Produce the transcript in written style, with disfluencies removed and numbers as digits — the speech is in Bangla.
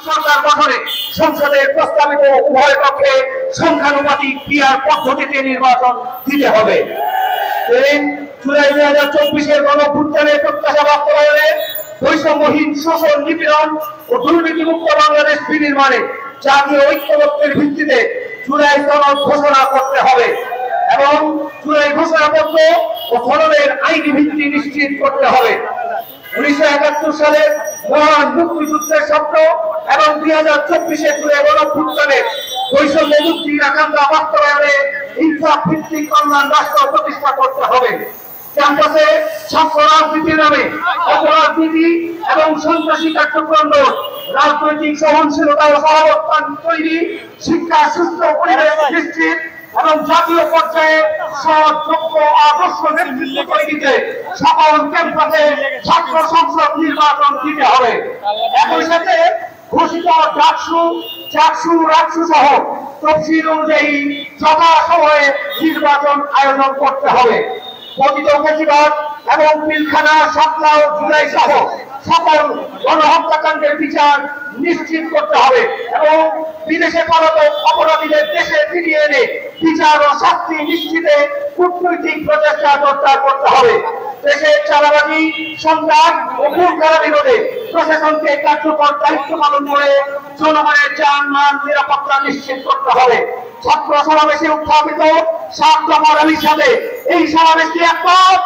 সরকার গঠনে সংসদের প্রস্তাবিত উভয় পক্ষে সংখ্যানুপাতিক ক্রিয়ার পদ্ধতিতে নির্বাচন দিতে হবে। জুলাই 2024-এর গণঅভ্যুত্থানের প্রত্যাশা বাস্তবায়নে বৈষম্যহীন শোষণ, নিপীড়ন ও দুর্নীতিমুক্ত বাংলাদেশ বিনির্মাণে জাতীয় ঐক্যমত্যের ভিত্তিতে জুলাই সনদ ঘোষণা করতে হবে এবং জুলাই ঘোষণাপত্র ও সনদের আইনি ভিত্তি নিশ্চিত করতে হবে। 1971 সালের মহান মুক্তিযুদ্ধের স্বপ্ন এবং 2024-এর জুলাই গণঅভ্যুত্থানের বৈষম্য মুক্তির আকাঙ্ক্ষা বাস্তবায়নে ইনসাফ ভিত্তিক কল্যাণ রাষ্ট্র প্রতিষ্ঠা করতে হবে। ক্যাম্পাসে ছাত্র রাজনীতির নামে অপরাজনীতি এবং সন্ত্রাসী কার্যক্রম রাজনৈতিক সহনশীলতা ও সহাবস্থান তৈরি, শিক্ষা সুস্থ পরিবেশ নিশ্চিত এবং জাতীয় পর্যায়ে সৎ, যোগ্য, আদর্শ নেতৃত্ব তৈরিতে সকল ক্যাম্পাসে ছাত্র সংসদ নির্বাচন দিতে হবে। একই সাথে ঘোষিত রাকসু সহ তফসিল অনুযায়ী যথাসময়ে নির্বাচন আয়োজন করতে হবে। পতিত ফ্যাসিবাদ এবং পিলখানা, সাতলা ও জুলাই সহ সকল গণহত্যাকাণ্ডের বিচার নিশ্চিত করতে হবে এবং বিদেশে পলাতক অপরাধীদের দেশে ফিরিয়ে এনে বিচার ও শাস্তি নিশ্চিতে কূটনৈতিক প্রচেষ্টা জোরদার করতে হবে। দেশের চাঁদাবাজি, সন্ত্রাস ও খুন-খারাপ বিরোধে প্রশাসনকে কার্যকর দায়িত্ব পালন করে জনগণের জান-মাল নিরাপত্তা নিশ্চিত করতে হবে। ছাত্র সমাবেশে উত্থাপিত 7 দফা দাবির সাথে এই সমাবেশটি একমত।